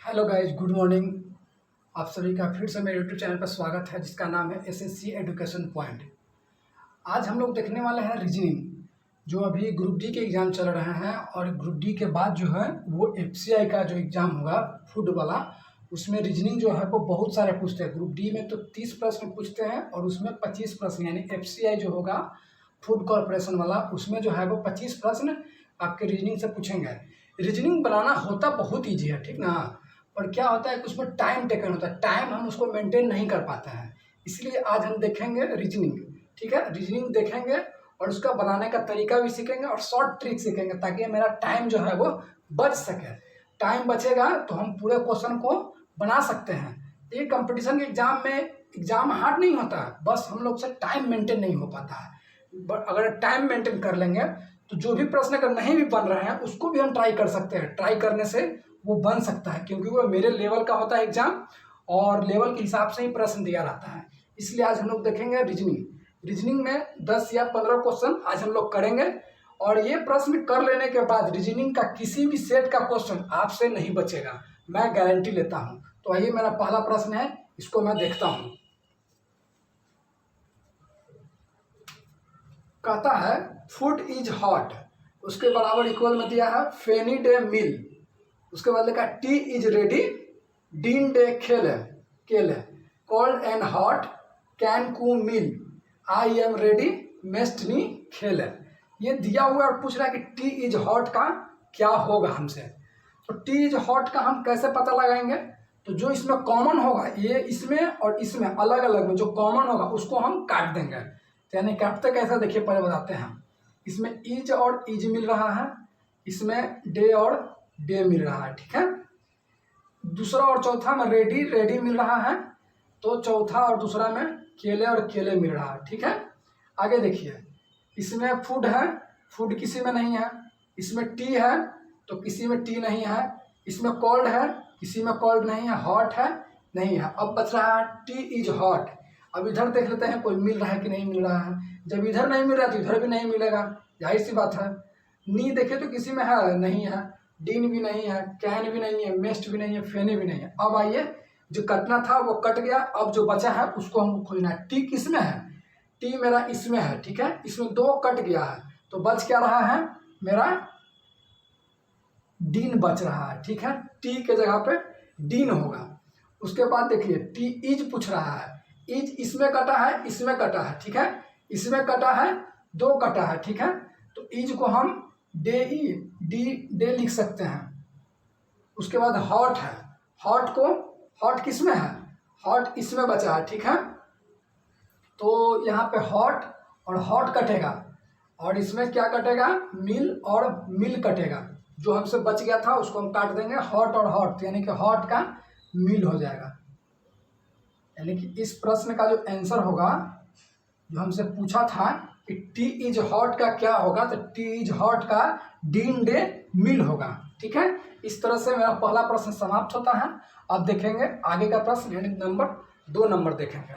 Hello guys, good morning. आप सभी का फिर से मेरे यूट्यूब चैनल पर स्वागत है, जिसका नाम है एसएससी एजुकेशन पॉइंट। आज हम लोग देखने वाले हैं रीजनिंग, जो अभी ग्रुप डी के एग्ज़ाम चल रहे हैं। और ग्रुप डी के बाद जो है वो एफसीआई का जो एग्ज़ाम होगा फूड वाला, उसमें रीजनिंग जो है वो बहुत सारे पूछते हैं। ग्रुप डी में तो 30 प्रश्न पूछते हैं और उसमें 25 प्रश्न, यानी एफसीआई जो होगा फूड कॉरपोरेशन वाला, उसमें जो है वो 25 प्रश्न आपके रीजनिंग से पूछेंगे। रीजनिंग बनाना होता बहुत ईजी है, ठीक ना। और क्या होता है कि उसमें टाइम टेकन होता है, टाइम हम उसको मेंटेन नहीं कर पाते हैं। इसलिए आज हम देखेंगे रीजनिंग, ठीक है। रीजनिंग देखेंगे और उसका बनाने का तरीका भी सीखेंगे और शॉर्ट ट्रिक सीखेंगे, ताकि मेरा टाइम जो है वो बच सके। टाइम बचेगा तो हम पूरे क्वेश्चन को बना सकते हैं। ये कंपटीशन के एग्जाम में एग्जाम हार्ड नहीं होता है, बस हम लोग से टाइम मेंटेन नहीं हो पाता है। बट अगर टाइम मेंटेन कर लेंगे तो जो भी प्रश्न अगर नहीं भी बन रहे हैं उसको भी हम ट्राई कर सकते हैं। ट्राई करने से वो बन सकता है, क्योंकि वो मेरे लेवल का होता है एग्जाम, और लेवल के हिसाब से ही प्रश्न दिया रहता है। इसलिए आज हम लोग देखेंगे रीजनिंग। रीजनिंग में 10 या 15 क्वेश्चन आज हम लोग करेंगे, और ये प्रश्न कर लेने के बाद रीजनिंग का किसी भी सेट का क्वेश्चन आपसे नहीं बचेगा, मैं गारंटी लेता हूँ। तो आइए, मेरा पहला प्रश्न है, इसको मैं देखता हूँ। कहता है फूड इज हॉट, उसके बराबर इक्वल में दिया है फेनी डे मील। उसके बाद लिखा टी इज रेडी, डीन डे खेल केल, कोल्ड एंड हॉट कैन कू मील, आई एम रेडी मेस्टनी खेल। ये दिया हुआ और पूछ रहा है कि टी इज हॉट का क्या होगा हमसे। तो टी इज हॉट का हम कैसे पता लगाएंगे? तो जो इसमें कॉमन होगा, ये इसमें और इसमें अलग अलग में जो कॉमन होगा उसको हम काट देंगे। तो यानी काटते कैसे, देखिए पहले बताते हैं। इसमें इज और इज मिल रहा है, इसमें डे और डे मिल रहा है, ठीक है। दूसरा और चौथा में रेडी रेडी मिल रहा है, तो चौथा और दूसरा में केले और केले मिल रहा है, ठीक है। आगे देखिए, इसमें फूड है, फूड किसी में नहीं है। इसमें टी है तो किसी में टी नहीं है। इसमें कोल्ड है, किसी में कोल्ड नहीं है। हॉट है, नहीं है। अब बच रहा है टी इज हॉट। अब इधर देख लेते हैं कोई मिल रहा है कि नहीं मिल रहा है। जब इधर नहीं मिल रहा तो इधर भी नहीं मिलेगा, जाहिर सी बात है। नी देखे तो किसी में है, नहीं है। डीन भी नहीं है, कैन भी नहीं है, मेस्ट भी नहीं है, फेने भी नहीं है। अब आइए, जो कटना था वो कट गया, अब जो बचा है उसको हमको खोजना है। टी किस में है? टी मेरा इसमें है, ठीक है। इसमें दो कट गया है, तो बच क्या रहा है मेरा? डीन बच रहा है, ठीक है। टी के जगह पे डीन होगा। उसके बाद देखिए, टी इज पूछ रहा है। इज इसमें कटा है, इसमें कटा है, ठीक है। इसमें कटा है, दो कटा है, ठीक है। तो इज को हम डे ई डी डे लिख सकते हैं। उसके बाद हॉट है, हॉट को हॉट किस में है? हॉट इसमें बचा है, ठीक है। तो यहाँ पे हॉट और हॉट कटेगा, और इसमें क्या कटेगा? मिल और मिल कटेगा। जो हमसे बच गया था उसको हम काट देंगे, हॉट और हॉट, यानी कि हॉट का मिल हो जाएगा। यानी कि इस प्रश्न का जो आंसर होगा, जो हमसे पूछा था कि टी इज हॉट का क्या होगा, तो टी इज हॉट का डीन डे मिल होगा, ठीक है। इस तरह से मेरा पहला प्रश्न समाप्त होता है। अब देखेंगे आगे का प्रश्न, यानी नंबर 2 नंबर देखेंगे।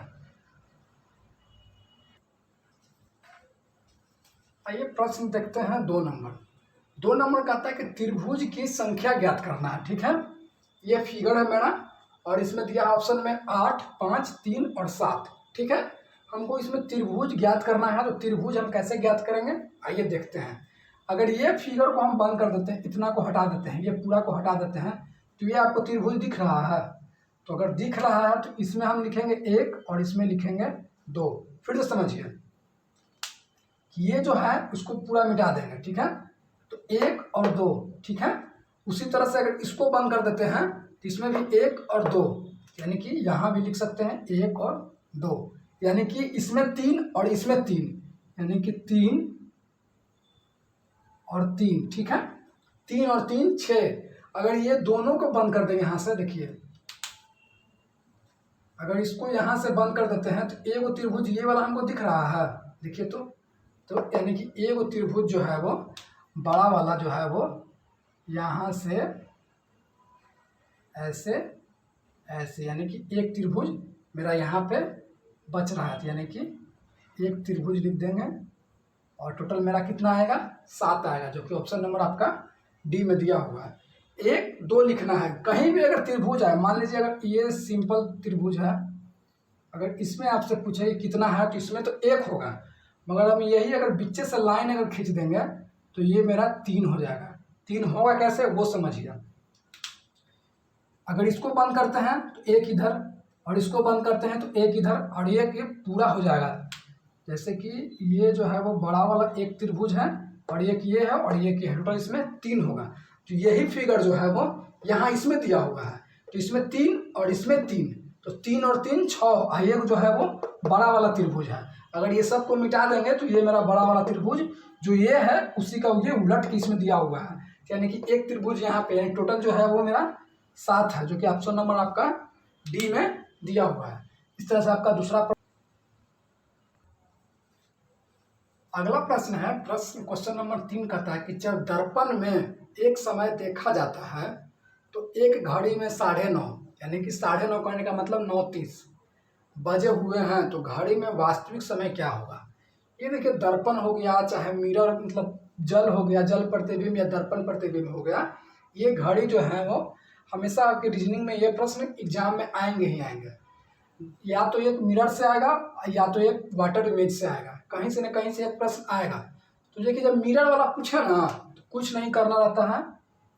आइए प्रश्न देखते हैं 2 नंबर। 2 नंबर कहता है कि त्रिभुज की संख्या ज्ञात करना है, ठीक है। ये फिगर है मेरा, और इसमें दिया ऑप्शन में 8, 5, 3 और 7, ठीक है। हमको इसमें त्रिभुज ज्ञात करना है, तो त्रिभुज हम कैसे ज्ञात करेंगे आइए देखते हैं। अगर ये फिगर को हम बंद कर देते हैं, इतना को हटा देते हैं, ये पूरा को हटा देते हैं, तो ये आपको त्रिभुज दिख रहा है। तो अगर दिख रहा है तो इसमें हम लिखेंगे 1 और इसमें लिखेंगे 2। फिर से समझिए, ये जो है उसको पूरा मिटा देंगे, ठीक है। तो 1 और 2, ठीक है। उसी तरह से अगर इसको बंद कर देते हैं तो इसमें भी 1 और 2, यानी कि यहाँ भी लिख सकते हैं 1 और 2, यानी कि इसमें 3 और इसमें 3, यानी कि 3 और 3, ठीक है। 3 और 3 6। अगर ये दोनों को बंद कर दें यहाँ से, देखिए अगर इसको यहाँ से बंद कर देते हैं तो एगो त्रिभुज ये वाला हमको दिख रहा है, देखिए। तो यानी कि एगो त्रिभुज जो है वो बड़ा वाला जो है वो यहाँ से ऐसे ऐसे, यानी कि एक त्रिभुज मेरा यहाँ पे बच रहा है, यानी कि एक त्रिभुज लिख देंगे, और टोटल मेरा कितना आएगा? 7 आएगा, जो कि ऑप्शन नंबर आपका डी में दिया हुआ है। 1 2 लिखना है। कहीं भी अगर त्रिभुज है, मान लीजिए अगर ये सिंपल त्रिभुज है, अगर इसमें आपसे पूछे कि कितना है तो इसमें तो 1 होगा, मगर हम यही अगर बीच से लाइन अगर खींच देंगे तो ये मेरा 3 हो जाएगा। 3 होगा कैसे वो समझिए। अगर इसको बंद करते हैं तो 1 इधर, और इसको बंद करते हैं तो 1 इधर, और ये पूरा हो जाएगा। जैसे कि ये जो है वो बड़ा वाला एक त्रिभुज है, और एक ये है, और ये है, टोटल इसमें 3 होगा। तो यही फिगर जो है वो यहाँ इसमें दिया हुआ है, तो इसमें 3 और इसमें 3, तो 3 और 3 6, ये जो है वो बड़ा वाला त्रिभुज है। अगर ये सब को मिटा देंगे तो ये मेरा बड़ा वाला त्रिभुज जो ये है उसी का ये उलट के इसमें दिया हुआ है, यानी कि एक त्रिभुज यहाँ पे, यानी टोटल जो है वो मेरा 7 है, जो कि ऑप्शन नंबर आपका डी में दिया हुआ है। इस तरह से आपका दूसरा अगला प्रश्न है, क्वेश्चन नंबर 3 कहता है कि जब दर्पण में एक समय देखा जाता है तो एक घड़ी में 9:30, यानी कि 9:30 करने का मतलब 9:30 बजे हुए हैं, तो घड़ी में वास्तविक समय क्या होगा। ये देखिए दर्पण हो गया, चाहे मिरर मतलब जल हो गया, जल प्रतिबिंब या दर्पण प्रतिबिंब हो गया, ये घड़ी जो है वो हमेशा आपके रीजनिंग में ये प्रश्न एग्जाम में आएंगे ही आएंगे। या तो एक मिरर से आएगा या तो एक वाटर इमेज से आएगा, कहीं से न कहीं से एक प्रश्न आएगा। तो देखिए जब मिरर वाला पूछे ना तो कुछ नहीं करना रहता है,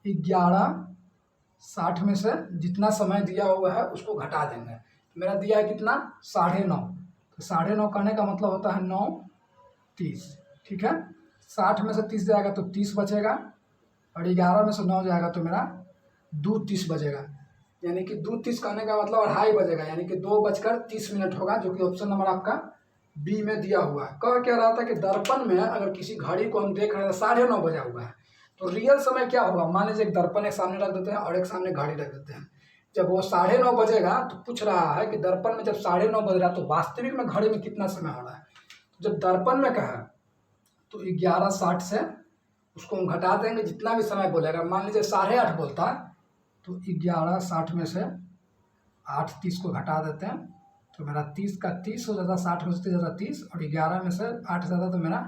11:60 में से जितना समय दिया हुआ है उसको घटा देंगे। मेरा दिया है कितना 9:30, तो 9:30 करने का मतलब होता है 9:30, ठीक है। 60 में से 30 जाएगा तो 30 बचेगा, और 11 में से 9 जाएगा तो मेरा 2:30 बजेगा, यानी कि 2:30 करने का मतलब 2:30 बजेगा, यानी कि 2:30 होगा, जो कि ऑप्शन नंबर आपका बी में दिया हुआ है। कह क्या रहा था कि दर्पण में अगर किसी घड़ी को हम देख रहे हैं 9:30 बजा हुआ है, तो रियल समय क्या होगा। मान लीजिए एक दर्पण एक सामने रख देते हैं और एक सामने घड़ी रख देते हैं, जब वो 9:30 बजेगा तो पूछ रहा है कि दर्पण में जब 9:30 बज रहा है तो वास्तविक में घड़ी में कितना समय हो रहा है। तो जब दर्पण में कहा तो 11:60 से उसको हम घटा देंगे, जितना भी समय बोलेगा। मान लीजिए 8:30 बोलता है तो 11:60 में से 8:30 को घटा देते हैं, तो मेरा 30 का 30 हो जाता, 60 में से 30 जाता 30, और 11 में से 8 जाता तो मेरा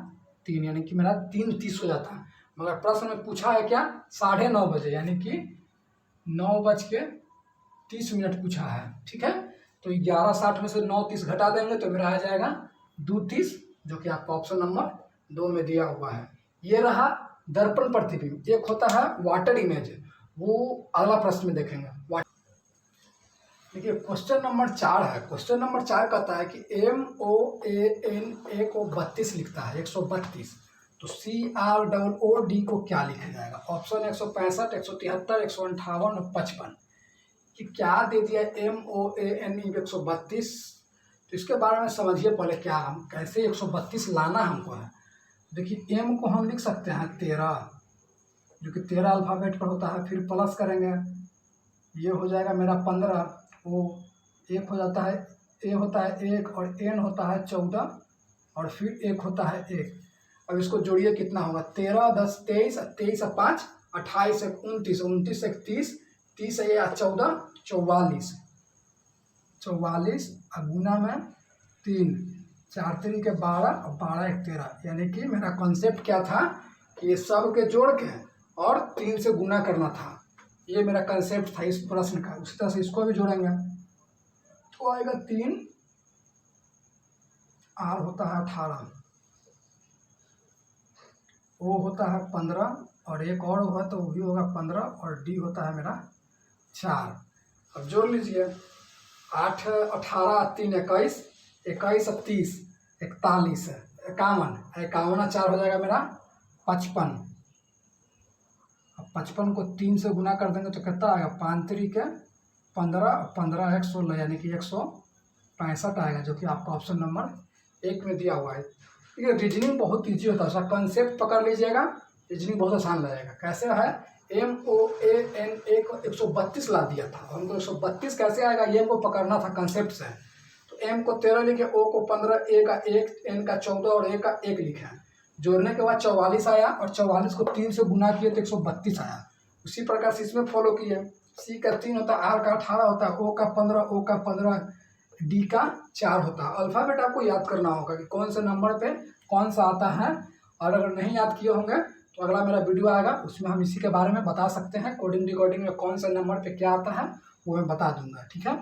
3, यानी कि मेरा 3:30 हो जाता है। मगर प्रश्न में पूछा है क्या 9:30 बजे, यानी कि 9:30 पूछा है, ठीक है। तो 11:60 में से 9:30 घटा देंगे तो मेरा आ जाएगा 2:30, जो कि आपका ऑप्शन नंबर 2 में दिया हुआ है। ये रहा दर्पण प्रतिबिंब। एक होता है वाटर इमेज, वो अगला प्रश्न में देखेंगे। देखिए क्वेश्चन नंबर 4 है। क्वेश्चन नंबर 4 कहता है कि MOANA को 32 लिखता है, 132, तो CROOD को क्या लिखा जाएगा। ऑप्शन 165, 173, 158 और 55, कि क्या दे दिया MOANE 132। तो इसके बारे में समझिए पहले, क्या हम कैसे 132 लाना हमको है। देखिए M को हम लिख सकते हैं 13, जो कि 13 अल्फ़ाबेट पर होता है, फिर प्लस करेंगे, ये हो जाएगा मेरा 15, वो एक हो जाता है, A होता है 1, और N होता है 14, और फिर 1 होता है 1। अब इसको जोड़िए कितना होगा, 13 10 23, 23 5 28 29, 29 30, 30 या 14 44, 44 गुना में 3, 4 3 के 12, और 12 1 13, यानी कि मेरा कॉन्सेप्ट क्या था कि ये सब के जोड़ के और 3 से गुना करना था। ये मेरा कंसेप्ट था इस प्रश्न का। उसी तरह से इसको भी जोड़ेंगे तो आएगा 3, R होता है 18, O होता है 15, और एक और होगा तो वो भी होगा 15, और D होता है मेरा 4। अब जोड़ लीजिए, 8 18 3 21, 21 30 41 51, 51 4 हो जाएगा मेरा 55। अब 55 को 3 से गुना कर देंगे तो कितना आएगा, 5 3 के 15, 15 1 16, यानी कि 165 आएगा, जो कि आपका ऑप्शन नंबर 1 में दिया हुआ है। ये रीजनिंग बहुत ईजी होता है, उसका कंसेप्ट पकड़ लीजिएगा, रीजनिंग बहुत आसान लगेगा। कैसे है, MOANA को 132 ला दिया था, हमको 132 कैसे आएगा ये हमको पकड़ना था कंसेप्ट से। तो M को 13 लिखे, O को 15, A का 1, N का 14 और A का 1 लिखे। जोड़ने के बाद 44 आया, और 44 को 3 से गुना किए तो 132 आया। उसी प्रकार से इसमें फॉलो किए, C का 3 होता है, R का 18 होता है, O का 15, O का 15, D का 4 होता है। अल्फ़ाबेट आपको याद करना होगा कि कौन से नंबर पे कौन सा आता है, और अगर नहीं याद किए होंगे तो अगला मेरा वीडियो आएगा, उसमें हम इसी के बारे में बता सकते हैं। कोडिंग डिकोडिंग में कौन सा नंबर पे क्या आता है वो मैं बता दूंगा, ठीक है।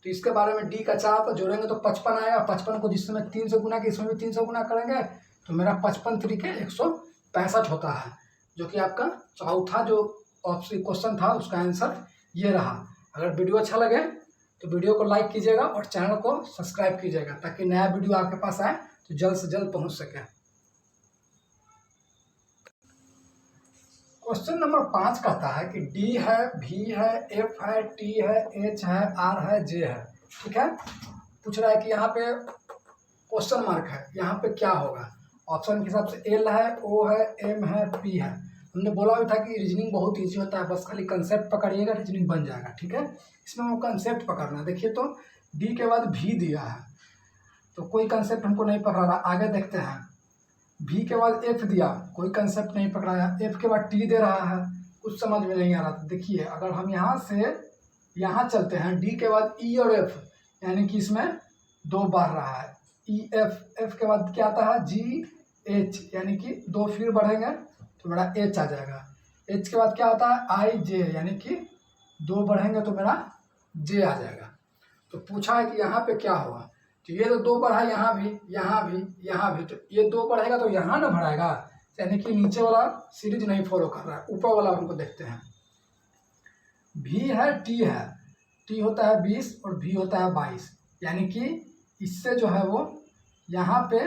तो इसके बारे में डी का 4 पर जोड़ेंगे तो 55 आएगा। 55 को जिसमें 3 से गुना कि इसमें भी 3 से गुना करेंगे तो मेरा 55 तरीके 165 होता है, जो कि आपका चौथा जो ऑप्शन क्वेश्चन था उसका आंसर ये रहा। अगर वीडियो अच्छा लगे तो वीडियो को लाइक कीजिएगा और चैनल को सब्सक्राइब कीजिएगा, ताकि नया वीडियो आपके पास आए तो जल्द से जल्द पहुंच सके। क्वेश्चन नंबर 5 कहता है कि डी है, भी है, एफ है, टी है, एच है, आर है, जे है, ठीक है। पूछ रहा है कि यहाँ पे क्वेश्चन मार्क है, यहाँ पे क्या होगा। ऑप्शन के हिसाब से एल है, ओ है, एम है, पी है। हमने बोला भी था कि रीजनिंग बहुत इजी होता है, बस खाली कंसेप्ट पकड़िएगा रीजनिंग बन जाएगा, ठीक है। इसमें हमको कंसेप्ट पकड़ना है। देखिए तो डी के बाद भी दिया है तो कोई कंसेप्ट हमको नहीं पकड़ा रहा। आगे देखते हैं, भी के बाद एफ दिया, कोई कंसेप्ट नहीं पकड़ाया। एफ के बाद टी दे रहा है, कुछ समझ में नहीं आ रहा। तो देखिए अगर हम यहाँ से यहाँ चलते हैं, डी के बाद ई और एफ, यानी कि इसमें 2 बार रहा है। ई एफ, एफ के बाद क्या आता है, जी एच, यानी कि 2 फिर बढ़ेंगे तो मेरा एच आ जाएगा। एच के बाद क्या होता है, आई जे, यानी कि 2 बढ़ेंगे तो मेरा जे आ जाएगा। तो पूछा है कि यहाँ पे क्या होगा, तो ये तो 2 बढ़ा, यहाँ भी, यहाँ भी, यहाँ भी, तो ये 2 बढ़ेगा तो यहाँ ना बढ़ाएगा, यानी कि नीचे वाला सीरीज नहीं फॉलो कर रहा है, ऊपर वाला हमको देखते हैं। भी है, टी है, टी होता है 20 और भी होता है 22, यानी कि इससे जो है वो यहाँ पे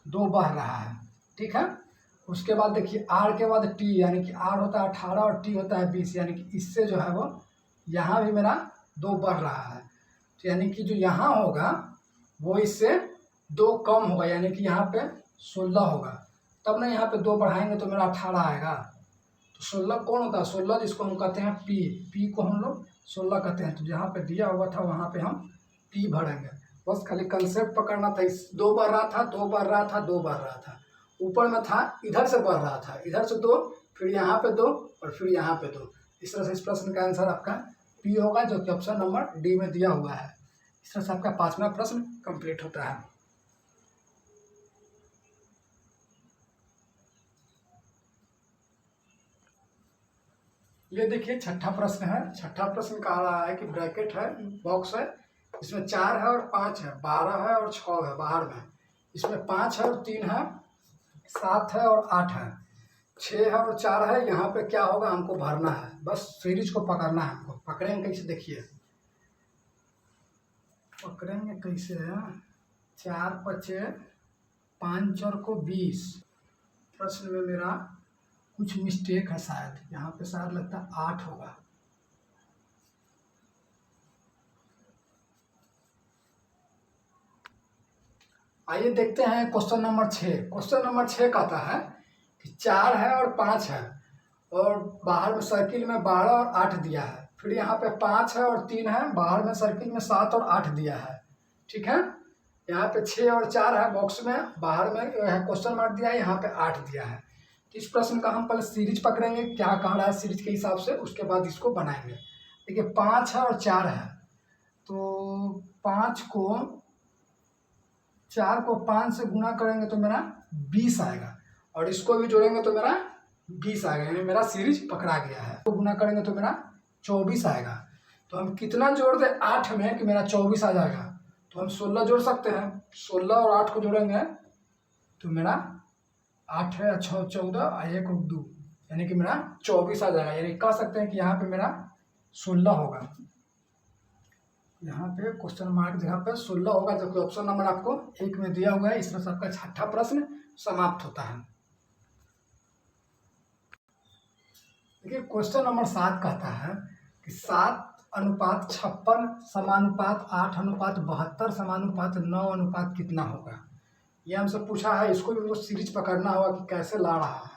2 बढ़ रहा है, ठीक है। उसके बाद देखिए आर के बाद टी, यानी कि आर होता है 18 और टी होता है 20, यानी कि इससे जो है वो यहाँ भी मेरा 2 बढ़ रहा है। तो यानी कि जो यहाँ होगा वो इससे 2 कम होगा, यानी कि यहाँ पे 16 होगा। तब ना यहाँ पे 2 बढ़ाएंगे तो मेरा 18 आएगा। तो 16 कौन होता है, 16 जिसको हम कहते हैं पी, पी को हम लोग 16 कहते हैं। तो जहाँ पे दिया हुआ था वहाँ पे हम पी भरेंगे। बस खाली कंसेप्ट पकड़ना था। 2 बढ़ रहा था, 2 बढ़ रहा था, 2 बढ़ रहा था, ऊपर में था, इधर से बढ़ रहा था, इधर से 2, फिर यहाँ पे 2 और फिर यहाँ पे 2। इस तरह से इस प्रश्न का आंसर आपका पी होगा, जो कि ऑप्शन नंबर डी में दिया हुआ है। इस तरह से आपका 5वां प्रश्न कंप्लीट होता है। ये देखिए 6ठा प्रश्न है। 6ठा प्रश्न कह रहा है कि ब्रैकेट है, बॉक्स है, इसमें 4 है और 5 है, 12 है और 6 है बाहर में, इसमें 5 है और 3 है, 7 है और 8 है, 6 है और 4 है। यहाँ पे क्या होगा हमको भरना है, बस सीरीज को पकड़ना है हमको। पकड़ेंगे कैसे, देखिए पकड़ेंगे कैसे, 4 पचे 5 और को 20। प्रश्न में मेरा कुछ मिस्टेक है, शायद यहाँ पे शायद लगता है 8 होगा। आइए देखते हैं क्वेश्चन नंबर 6। क्वेश्चन नंबर 6 कहता है कि 4 है और 5 है और बाहर में सर्किल में 12 और 8 दिया है। फिर यहाँ पे 5 है और 3 है, बाहर में सर्किल में 7 और 8 दिया है, ठीक है। यहाँ पे 6 और 4 है बॉक्स में, बाहर में क्वेश्चन मार्क दिया है, यहाँ पे 8 दिया है। तो इस प्रश्न का हम पहले सीरीज पकड़ेंगे, क्या कह रहा है सीरीज के हिसाब से, उसके बाद इसको बनाएंगे। देखिए 5 है और 4 है, तो 4 को 5 से गुना करेंगे तो मेरा 20 आएगा, और इसको भी जोड़ेंगे तो मेरा 20 आएगा, यानी मेरा सीरीज पकड़ा गया है। तो गुना करेंगे तो मेरा 24 आएगा। तो हम कितना जोड़ दें 8 में कि मेरा 24 आ जाएगा, तो हम 16 जोड़ सकते हैं। 16 और 8 को जोड़ेंगे तो मेरा 8 है 6 14 1 2, यानी कि मेरा 24 आ जाएगा। यानी कह सकते हैं कि यहाँ पे मेरा 16 होगा, यहाँ पे क्वेश्चन मार्क जगह पे 16 होगा, जो कि ऑप्शन नंबर आपको 1 में दिया हुआ है। इस तरह से आपका 6ठा प्रश्न समाप्त होता है। देखिए क्वेश्चन नंबर 7 कहता है कि 7:56 समानुपात 8:72 समानुपात 9 कितना होगा। ये हमसे पूछा है, इसको भी हमको सीरीज पकड़ना होगा कि कैसे ला रहा है।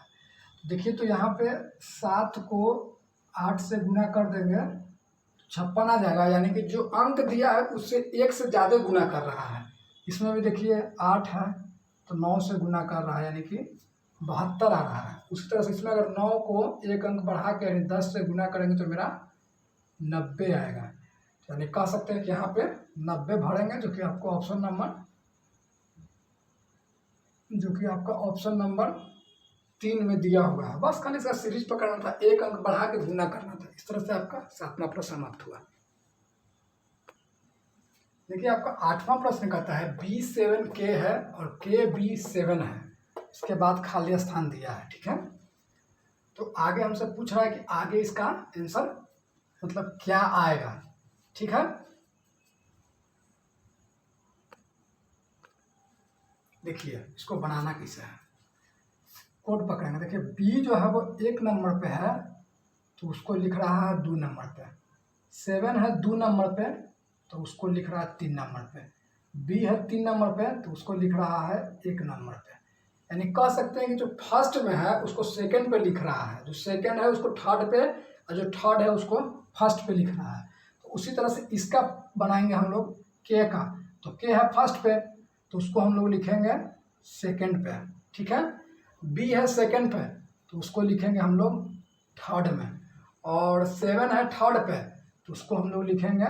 देखिए तो यहाँ पे 7 को 8 से गुना कर देंगे 56 आ जाएगा, यानी कि जो अंक दिया है उससे 1 से ज़्यादा गुना कर रहा है। इसमें भी देखिए 8 है तो 9 से गुना कर रहा है, यानी कि 72 आ रहा है। उसी तरह से इसमें अगर 9 को 1 अंक बढ़ा के यानी 10 से गुना करेंगे तो मेरा 90 आएगा। यानी कह सकते हैं कि यहाँ पे 90 भरेंगे, जो कि आपका ऑप्शन नंबर 3 में दिया हुआ है। बस खाली इसका सीरीज पकड़ना था, एक अंक बढ़ा के गुना करना था। इस तरह से आपका 7वां प्रश्न समाप्त हुआ। देखिए आपका 8वां प्रश्न कहता है B7K है और KB7 है, इसके बाद खाली स्थान दिया है। ठीक है, तो आगे हमसे पूछ रहा है कि आगे इसका आंसर मतलब क्या आएगा। ठीक है, देखिए इसको बनाना कैसे है, कोड पकड़ेंगे। देखिए B जो है वो 1 नंबर पे है तो उसको लिख रहा है 2 नंबर पे, 7 है 2 नंबर पे तो उसको लिख रहा है 3 नंबर पे, B है 3 नंबर पे तो उसको लिख रहा है 1 नंबर पे। यानी कह सकते हैं कि जो फर्स्ट में है उसको सेकंड पे लिख रहा है, जो सेकंड है उसको थर्ड पे, और जो थर्ड है उसको फर्स्ट पे लिख रहा है। तो उसी तरह से इसका बनाएंगे हम लोग के का, तो के है फर्स्ट पे तो उसको हम लोग लिखेंगे सेकंड पे। ठीक है, बी है सेकंड पे तो उसको लिखेंगे हम लोग थर्ड में, और 7 है थर्ड पे तो उसको हम लोग लिखेंगे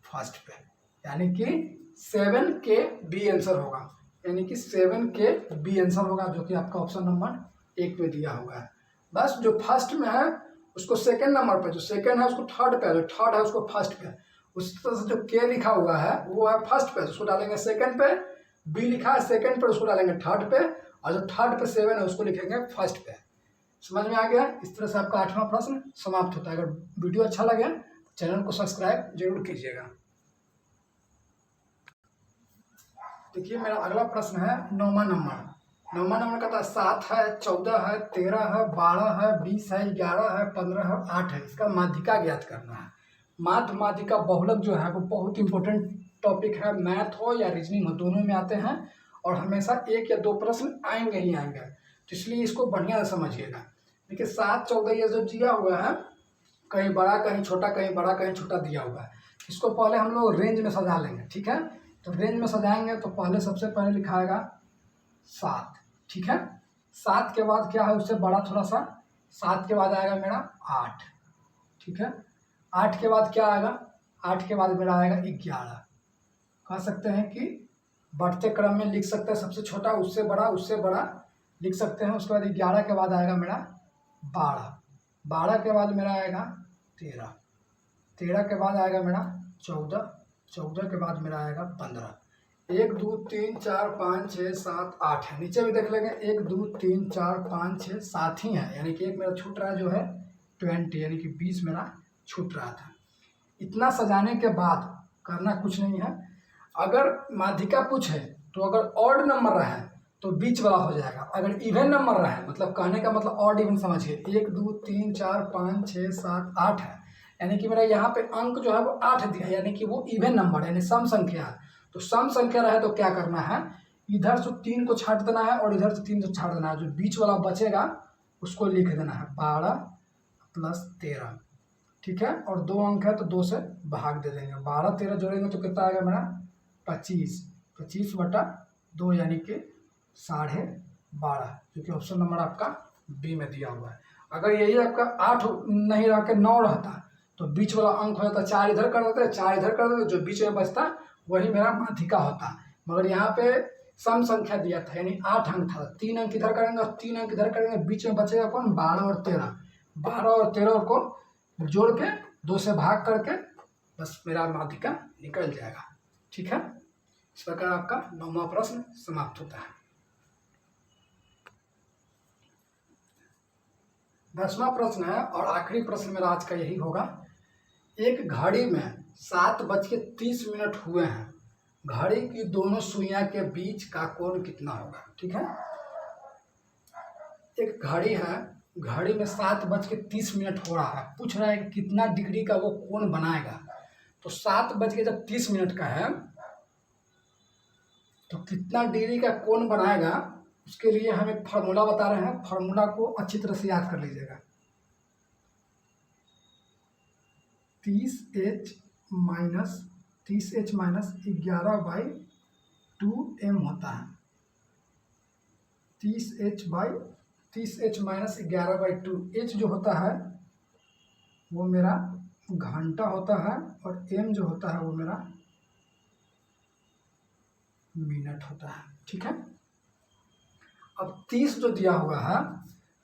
फर्स्ट पे। यानी कि 7K बी आंसर होगा, यानी कि 7K बी आंसर होगा, जो कि आपका ऑप्शन नंबर 1 में दिया हुआ है। बस जो फर्स्ट में है उसको सेकंड नंबर पे, जो सेकंड है उसको थर्ड पे, जो थर्ड है उसको फर्स्ट पे। उस तरह से जो के लिखा हुआ है वो है फर्स्ट पे, उसको डालेंगे सेकंड पे, बी लिखा है सेकंड पे उसको डालेंगे थर्ड पे, और जो थर्ड पे 7 है उसको लिखेंगे फर्स्ट पे। समझ में आ गया? इस तरह से आपका 8वां प्रश्न समाप्त होता है। अगर वीडियो अच्छा लगे तो चैनल को सब्सक्राइब जरूर कीजिएगा। देखिए मेरा अगला प्रश्न है 9वां नंबर। 9वां नंबर का था 7 है, 14 है, 13 है, 12 है, 20 है, 11 है, 15 है, 8 है। इसका माध्यिका ज्ञात करना है। माध्य माध्यिका बहुलक जो है वो बहुत इंपॉर्टेंट टॉपिक है, मैथ हो या रीजनिंग हो दोनों में आते हैं, और हमेशा 1 या 2 प्रश्न आएंगे ही आएंगे, तो इसलिए इसको बढ़िया से समझिएगा। देखिए 7, 14 ये जो दिया हुआ है, कहीं बड़ा कहीं छोटा, कहीं बड़ा कहीं छोटा दिया हुआ है। इसको पहले हम लोग रेंज में सजा लेंगे। ठीक है, तो रेंज में सजाएंगे तो पहले सबसे पहले लिखा आएगा 7। ठीक है, 7 के बाद क्या है उससे बड़ा थोड़ा सा, 7 के बाद आएगा मेरा 8। ठीक है, 8 के बाद क्या आएगा, 8 के बाद मेरा आएगा 11। कह सकते हैं कि बढ़ते क्रम में लिख सकते हैं, सबसे छोटा उससे बड़ा लिख सकते हैं। उसके बाद 11 के बाद आएगा मेरा 12, 12 के बाद मेरा आएगा 13, 13 के बाद आएगा मेरा 14, 14 के बाद मेरा आएगा 15। 1 2 3 4 5 6 7 8 है। नीचे भी देख लेंगे 1 2 3 4 5 6 7 ही है, यानी कि एक मेरा छूट रहा है जो है 20, यानी कि 20 मेरा छूट रहा था। इतना सजाने के बाद करना कुछ नहीं है। अगर माध्यिका पूछे तो अगर ऑड नंबर रहे तो बीच वाला हो जाएगा, अगर इवन नंबर रहे, मतलब कहने का मतलब ऑड इवन समझिए, 1 2 3 4 5 6 7 8 है, यानी कि मेरा यहाँ पे अंक जो है वो 8 दिया है, यानी कि वो इवन नंबर है, यानी सम संख्या है। तो सम संख्या रहे तो क्या करना है, इधर से 3 को छाट देना है और इधर से 3 को छाट देना है, जो बीच वाला बचेगा उसको लिख देना है 12 + 13। ठीक है, और 2 अंक है तो 2 से भाग दे देंगे, 12 13 जोड़ेंगे तो कितना आएगा मेरा 25, 25/2 यानी कि 12.5, जो कि ऑप्शन नंबर आपका बी में दिया हुआ है। अगर यही आपका 8 नहीं रह के 9 रहता तो बीच वाला अंक हो जाता 4, इधर कर देते 4 इधर कर देते, जो बीच में बचता वही मेरा माध्यिका होता। मगर यहाँ पे सम संख्या दिया था, यानी 8 अंक था, 3 अंक इधर करेंगे और 3 अंक इधर करेंगे, बीच में बचेगा कौन 12 और 13, 12 और 13 को जोड़ के 2 से भाग करके बस मेरा माध्यिका निकल जाएगा। ठीक है, इस प्रकार आपका 9वां प्रश्न समाप्त होता है। 10वां प्रश्न है और आखिरी प्रश्न मेरा आज का यही होगा। एक घड़ी में 7:30 हुए हैं, घड़ी की दोनों सुइयां के बीच का कोण कितना होगा। ठीक है, एक घड़ी है, घड़ी में 7:30 हो रहा है, पूछ रहा है कि कितना डिग्री का वो कोण बनाएगा। तो 7:30 का है तो कितना डिग्री का कोण बनाएगा, उसके लिए हम एक फार्मूला बता रहे हैं, फार्मूला को अच्छी तरह से याद कर लीजिएगा। 30h - 11/2m होता है। 30h - 11/2, h जो होता है वो मेरा घंटा होता है और m जो होता है वो मेरा मिनट होता है। ठीक है, अब 30 जो दिया हुआ है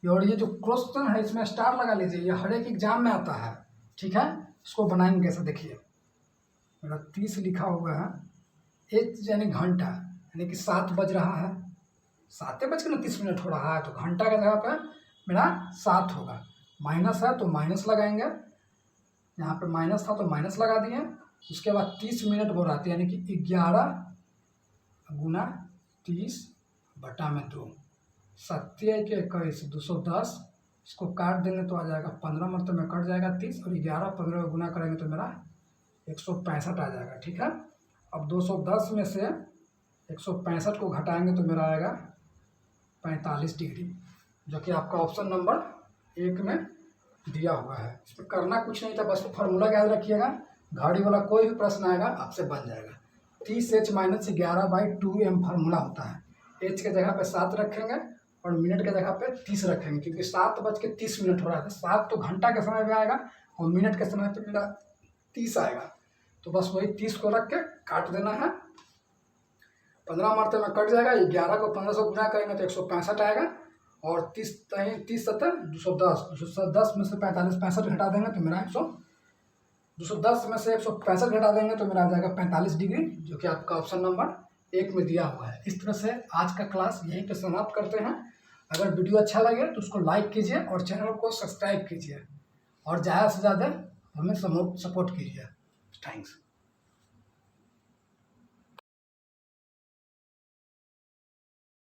और ये जो क्वेश्चन है इसमें स्टार लगा लीजिए, ये हर एक एग्जाम में आता है, ठीक है। इसको बनाएंगे कैसे देखिए, मेरा 30 लिखा हुआ है, एच यानी घंटा, यानी कि 7 बज रहा है, 7:30 हो रहा है, तो घंटा के जगह पे मेरा 7 होगा। माइनस है तो माइनस लगाएंगे, यहाँ पे माइनस था तो माइनस लगा दिए। उसके बाद 30 मिनट बोल रहा था, यानी कि 11 गुना 30/2, 7×1 = 210। इसको काट देंगे तो आ जाएगा 15 मरतबे में कट जाएगा 30, और 11 15 गुना करेंगे तो मेरा 165 आ जाएगा, ठीक है। अब 210 में से 165 को घटाएंगे तो मेरा आएगा 45 डिग्री, जो कि आपका ऑप्शन नंबर 1 में दिया हुआ है। इसमें करना कुछ नहीं था, बस फार्मूला याद रखिएगा, घड़ी वाला कोई भी प्रश्न आएगा आपसे बन जाएगा। 30h - 11/2m फार्मूला होता है। h के जगह पे 7 रखेंगे और मिनट के जगह पे 30 रखेंगे, क्योंकि 7:30 हो रहा था। 7 तो घंटा के समय में आएगा और मिनट के समय पे मेरा 30 आएगा, तो बस वही 30 को रख के काट देना है। 15 मरतबे में कट जाएगा, 11 को 15 से गुना करेंगे तो 165 आएगा, और 30 30 7 210, 210 में से 45 65 घटा देंगे तो मेरा 210 में से 165 घटा देंगे तो मेरा आ जाएगा 45 डिग्री, जो कि आपका ऑप्शन नंबर 1 में दिया हुआ है। इस तरह से आज का क्लास यहीं पे समाप्त करते हैं। अगर वीडियो अच्छा लगे तो उसको लाइक कीजिए और चैनल को सब्सक्राइब कीजिए, और ज़्यादा से ज़्यादा हमें सपोर्ट कीजिए। थैंक्स।